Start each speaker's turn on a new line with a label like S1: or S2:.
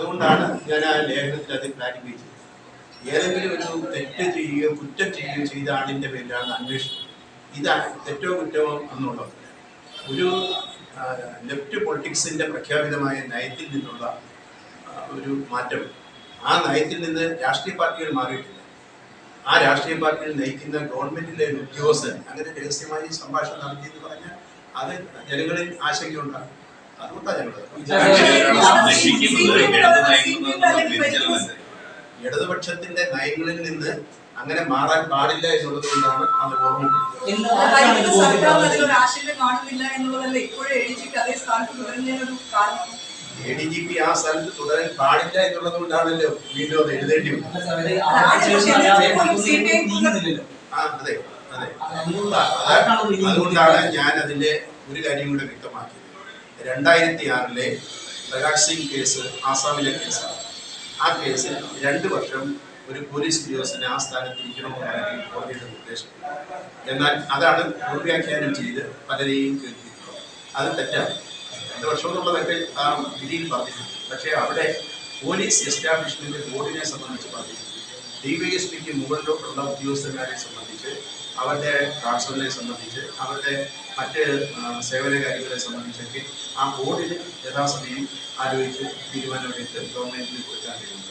S1: അതുകൊണ്ടാണ് ഞാൻ ആ ലേഖനത്തിൽ അത് ക്ലാരിഫൈ ചെയ്തത്. ഏതെങ്കിലും ഒരു തെറ്റ് ചെയ്യുകയോ കുറ്റം ചെയ്യുകയോ ചെയ്ത ആളിൻ്റെ പേരിലാണ് അന്വേഷണം. ഇതാണ് തെറ്റോ കുറ്റമോ എന്നുള്ളത്. ഒരു ലെഫ്റ്റ് പൊളിറ്റിക്സിൻ്റെ പ്രഖ്യാപിതമായ നയത്തിൽ നിന്നുള്ള ഒരു മാറ്റം. ആ നയത്തിൽ നിന്ന് രാഷ്ട്രീയ പാർട്ടികൾ മാറിയിട്ടില്ല. ആ രാഷ്ട്രീയ പാർട്ടികൾ നയിക്കുന്ന ഗവൺമെന്റിലെ ഉദ്യോഗസ്ഥൻ അങ്ങനെ രഹസ്യമായി സംഭാഷണം നടത്തിയെന്ന് പറഞ്ഞാൽ അത് ജനങ്ങളിൽ ആശങ്കയുണ്ടാകും. അതുകൊണ്ടാണ് ഇടതുപക്ഷത്തിന്റെ നയങ്ങളിൽ നിന്ന് അങ്ങനെ മാറാൻ പാടില്ല എന്നുള്ളത് കൊണ്ടാണ് അത് ADGP ആ സ്ഥലത്ത് തുടരാൻ പാടില്ല എന്നുള്ളത് കൊണ്ടാണല്ലോ വീണ്ടും അത് എഴുതേണ്ടി വന്നത്. അതെ അതെ, അതുകൊണ്ടാണ് ഞാൻ അതിന്റെ ഒരു കാര്യം കൂടെ വ്യക്തമാക്കിയത്. 2006 പ്രകാശ് സിംഗ് കേസ് ആസാമിലെ കേസാണ്. ആ കേസിൽ 2 വർഷം ഒരു പോലീസ് ഉദ്യോഗസ്ഥനെ ആ സ്ഥാനത്ത് ഇരിക്കണമെന്നാണ് കോടതിയുടെ നിർദ്ദേശം. എന്നാൽ അതാണ് ദുർവ്യാഖ്യാനം ചെയ്ത് പലരെയും കേൾപ്പിക്കുന്നത്. അത് തെറ്റാണ്. 2 വർഷം എന്നുള്ളതൊക്കെ ആ വിധിയിൽ പറഞ്ഞിട്ടുണ്ട്. പക്ഷേ അവിടെ പോലീസ് എസ്റ്റാബ്ലിഷ്മെന്റ് ബോർഡിനെ സംബന്ധിച്ച് പറഞ്ഞിട്ടുണ്ട്. DYSPക്ക് മുകളിലോട്ടുള്ള ഉദ്യോഗസ്ഥന്മാരെ സംബന്ധിച്ച്, അവരുടെ ട്രാൻസ്ഫറിനെ സംബന്ധിച്ച്, അവരുടെ മറ്റ് സേവനകാരികളെ സംബന്ധിച്ചൊക്കെ ആ ബോർഡിന് യഥാസമയം ആലോചിച്ച് തീരുമാനമെടുത്ത് ഗവൺമെന്റിന് കൊടുക്കാൻ കഴിയുന്നത്.